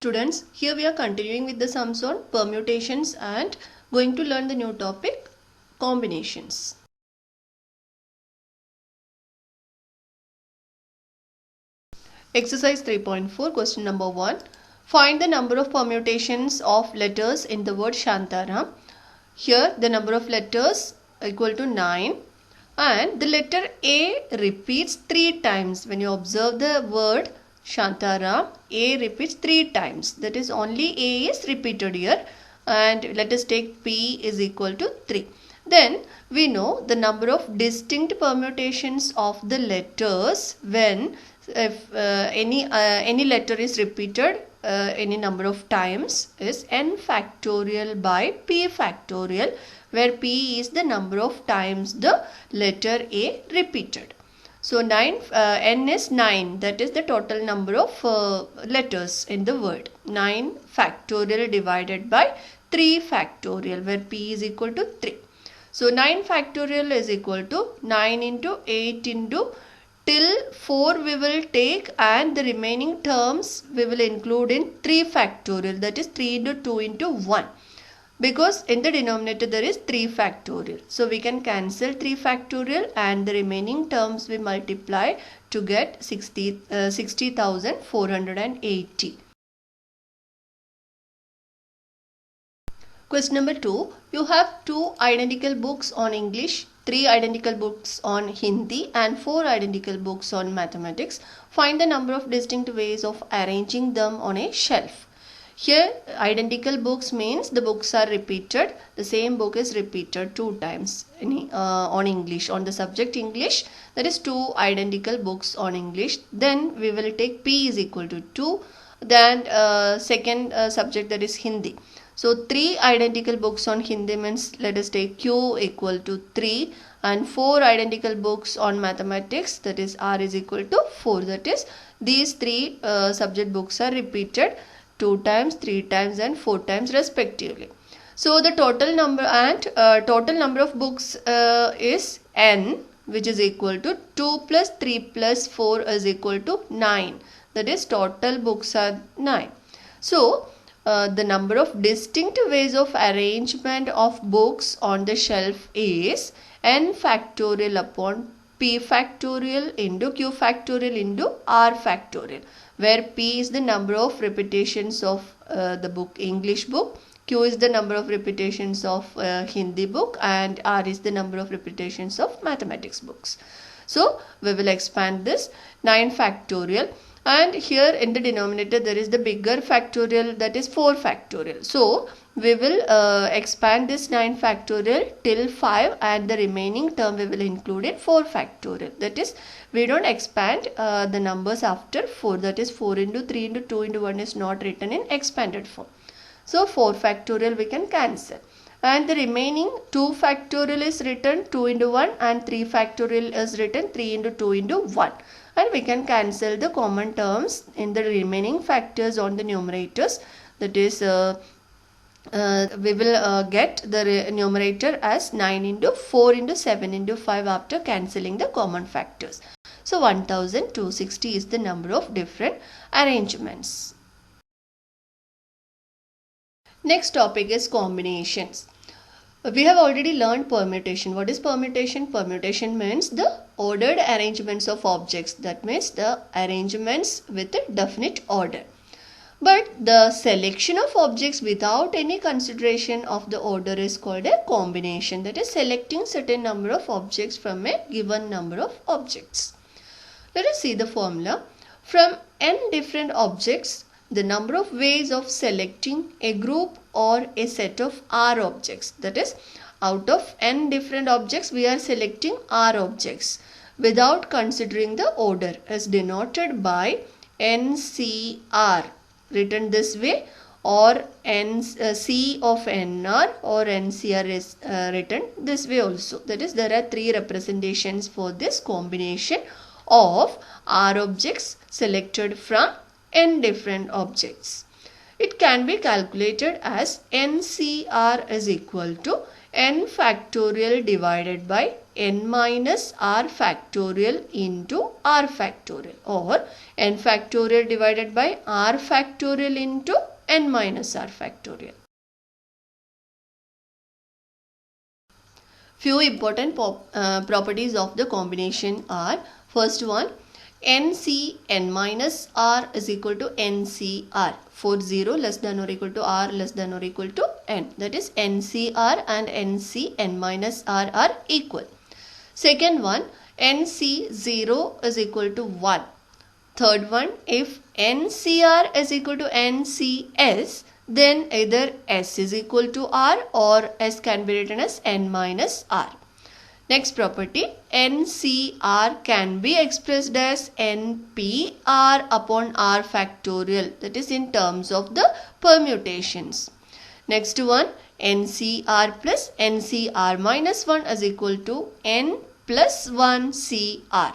Students, here we are continuing with the sums on permutations and going to learn the new topic, combinations. Exercise 3.4, question number 1. Find the number of permutations of letters in the word Shantaram. Here the number of letters equal to 9 and the letter A repeats 3 times. When you observe the word Shantaram, A repeats 3 times. That is, only A is repeated here, and let us take P is equal to 3. Then we know the number of distinct permutations of the letters when if any letter is repeated any number of times is n factorial by p factorial, where p is the number of times the letter A repeated. So n is 9, that is the total number of letters in the word. 9 factorial divided by 3 factorial, where p is equal to 3. So 9 factorial is equal to 9 into 8 into till 4 we will take, and the remaining terms we will include in 3 factorial, that is 3 into 2 into 1. Because in the denominator there is 3 factorial. So we can cancel 3 factorial and the remaining terms we multiply to get 60,480. Question number 2. You have 2 identical books on English, 3 identical books on Hindi and 4 identical books on mathematics. Find the number of distinct ways of arranging them on a shelf. Here identical books means the books are repeated. The same book is repeated 2 times on English, on the subject English. That is 2 identical books on English. Then we will take P is equal to 2. Then second subject, that is Hindi. So 3 identical books on Hindi means let us take Q equal to 3, and 4 identical books on mathematics, that is R is equal to 4. That is, these 3 subject books are repeated 2 times, 3 times and 4 times respectively. So the total number of books is n, which is equal to 2 plus 3 plus 4 is equal to 9. That is, total books are 9. So the number of distinct ways of arrangement of books on the shelf is n factorial upon p factorial into q factorial into r factorial, where p is the number of repetitions of the book English book, q is the number of repetitions of Hindi book, and r is the number of repetitions of mathematics books. So we will expand this 9 factorial, and here in the denominator there is the bigger factorial, that is 4 factorial. So we will expand this 9 factorial till 5, and the remaining term we will include in 4 factorial. That is, we don't expand the numbers after 4, that is 4 into 3 into 2 into 1 is not written in expanded form. So 4 factorial we can cancel, and the remaining 2 factorial is written 2 into 1, and 3 factorial is written 3 into 2 into 1. And we can cancel the common terms in the remaining factors on the numerators. That is, we will get the numerator as 9 into 4 into 7 into 5 after cancelling the common factors. So 1260 is the number of different arrangements. Next topic is combinations. We have already learned permutation. What is permutation? Permutation means the ordered arrangements of objects. That means the arrangements with a definite order. But the selection of objects without any consideration of the order is called a combination. That is, selecting certain number of objects from a given number of objects. Let us see the formula. From n different objects, the number of ways of selecting a group or a set of R objects. That is, out of n different objects we are selecting R objects without considering the order, as denoted by NCR, written this way, or C of NR or NCR is written this way also. That is, there are 3 representations for this combination of R objects selected from n different objects. It can be calculated as NCR is equal to n factorial divided by n minus r factorial into r factorial, or n factorial divided by r factorial into n minus r factorial. Few important properties of the combination are: first one, NCn minus r is equal to NCR for 0 less than or equal to r less than or equal to n. That is, NCR and NCn minus r are equal. Second one, NC0 is equal to 1. Third one, if NCR is equal to NCS, then either S is equal to R or S can be written as N minus R. Next property, NCR can be expressed as NPR upon R factorial, that is in terms of the permutations. Next one, NCR plus NCR minus 1 is equal to N plus 1 CR.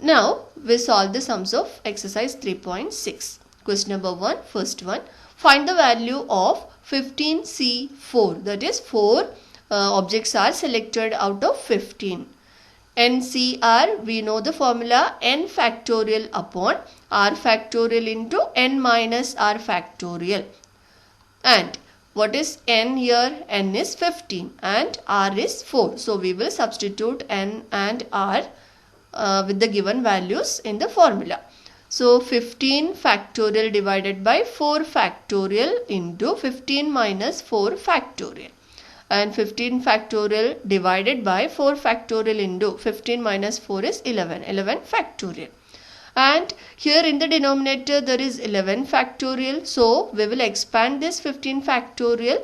Now, we solve the sums of exercise 3.6. Question number 1, first one. Find the value of 15C4. That is, 4 objects are selected out of 15. NCR, we know the formula, n factorial upon r factorial into n minus r factorial. And what is n here? N is 15 and r is 4. So, we will substitute n and r with the given values in the formula. So, 15 factorial divided by 4 factorial into 15 minus 4 factorial. And 15 factorial divided by 4 factorial into 15 minus 4 is 11. 11 factorial. And here in the denominator there is 11 factorial. So, we will expand this 15 factorial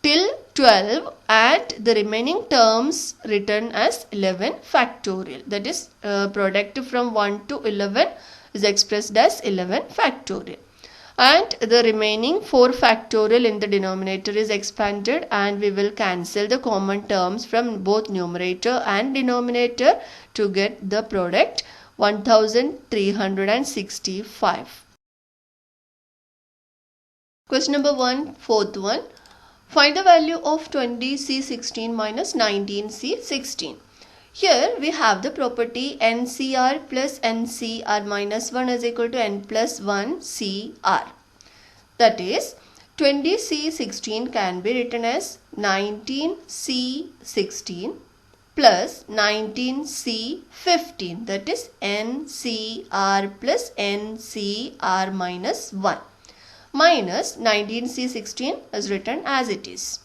till 12 and the remaining terms written as 11 factorial. That is, product from 1 to 11 is expressed as 11 factorial. And the remaining 4 factorial in the denominator is expanded, and we will cancel the common terms from both numerator and denominator to get the product 1365. Question number 1, fourth one. Find the value of 20C16 minus 19C16. Here we have the property NCR plus NCR minus 1 is equal to N plus 1 CR. That is, 20C16 can be written as 19C16 plus 19C15. That is, NCR plus NCR minus 1 minus 19C16 is written as it is.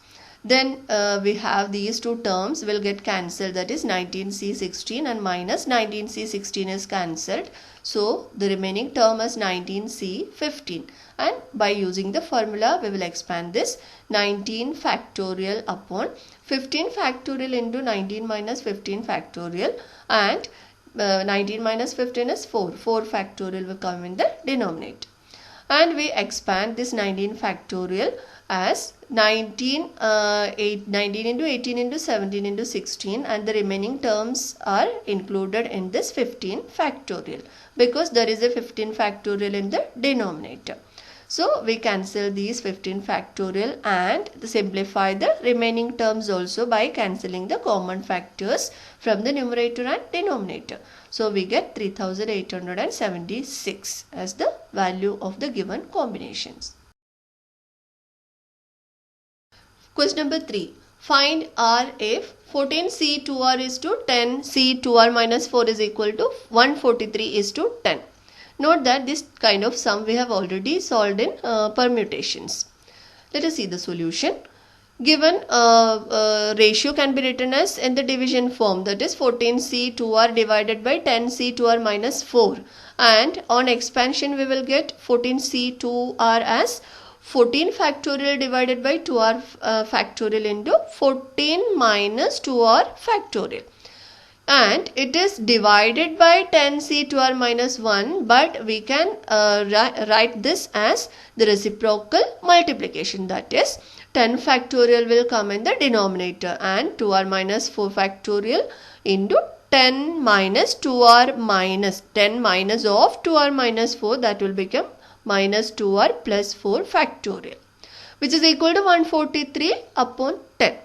Then we have these two terms will get cancelled, that is 19C16 and minus 19C16 is cancelled. So, the remaining term is 19C15, and by using the formula we will expand this 19 factorial upon 15 factorial into 19 minus 15 factorial, and 19 minus 15 is 4. 4 factorial will come in the denominator. And we expand this 19 factorial as 19 into 18 into 17 into 16, and the remaining terms are included in this 15 factorial because there is a 15 factorial in the denominator. So, we cancel these 15 factorial and simplify the remaining terms also by cancelling the common factors from the numerator and denominator. So, we get 3876 as the value of the given combinations. Question number 3. Find R if 14C2R is to 10C2R minus 4 is equal to 143 is to 10. Note that this kind of sum we have already solved in permutations. Let us see the solution. Given ratio can be written as in the division form, that is 14C2R divided by 10C2R minus 4, and on expansion we will get 14C2R as 14 factorial divided by 2R factorial into 14 minus 2R factorial. And it is divided by 10C2R minus 1, but we can write this as the reciprocal multiplication, that is 10 factorial will come in the denominator and 2R minus 4 factorial into 10 minus 2R minus 10 minus of 2R minus 4, that will become minus 2R plus 4 factorial, which is equal to 143 upon 10.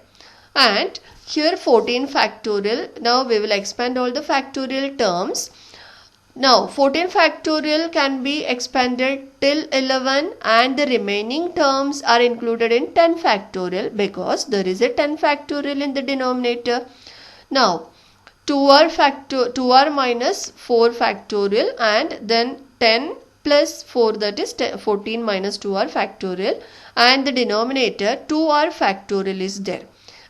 And here 14 factorial. Now we will expand all the factorial terms. Now 14 factorial can be expanded till 11 and the remaining terms are included in 10 factorial because there is a 10 factorial in the denominator. Now 2r minus 4 factorial and then 10 plus 4, that is 14 minus 2r factorial, and the denominator 2r factorial is there.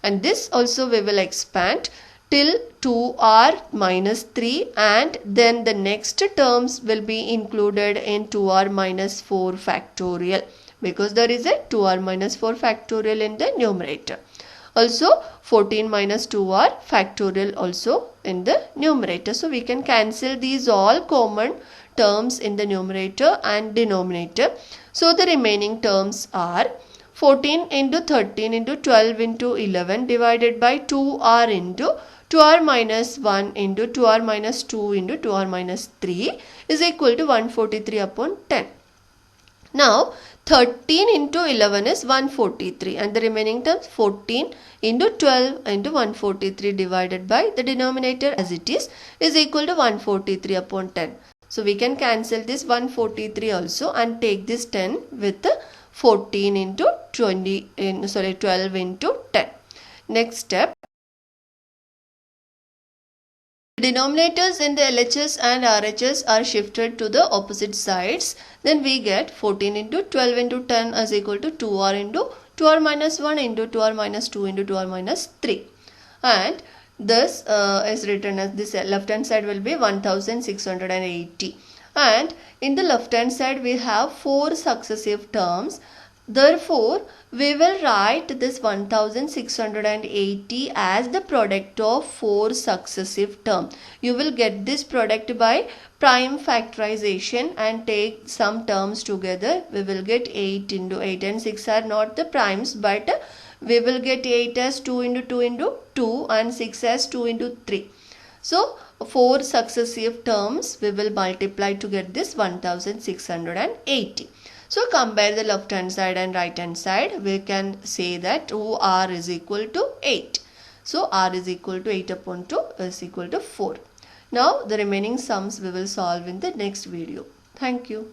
And this also we will expand till 2r minus 3 and then the next terms will be included in 2r minus 4 factorial because there is a 2r minus 4 factorial in the numerator. Also 14 minus 2r factorial also in the numerator. So we can cancel these all common terms in the numerator and denominator. So the remaining terms are 14 into 13 into 12 into 11 divided by 2r into 2r minus 1 into 2r minus 2 into 2r minus 3 is equal to 143 upon 10. Now 13 into 11 is 143 and the remaining terms 14 into 12 into 143 divided by the denominator as it is equal to 143 upon 10. So we can cancel this 143 also and take this 10 with 14 into 12 into 10. Next step. Denominators in the LHS and RHS are shifted to the opposite sides. Then we get 14 into 12 into 10 is equal to 2r into 2r minus 1 into 2r minus 2 into 2r minus 3. And this is written as this left hand side will be 1680. And in the left hand side we have 4 successive terms. Therefore, we will write this 1680 as the product of 4 successive terms. You will get this product by prime factorization and take some terms together. We will get 8 into 8 and 6 are not the primes, but we will get 8 as 2 into 2 into 2 and 6 as 2 into 3. So, 4 successive terms we will multiply to get this 1680. So compare the left hand side and right hand side. We can say that r is equal to 8. So r is equal to 8 upon 2 is equal to 4. Now the remaining sums we will solve in the next video. Thank you.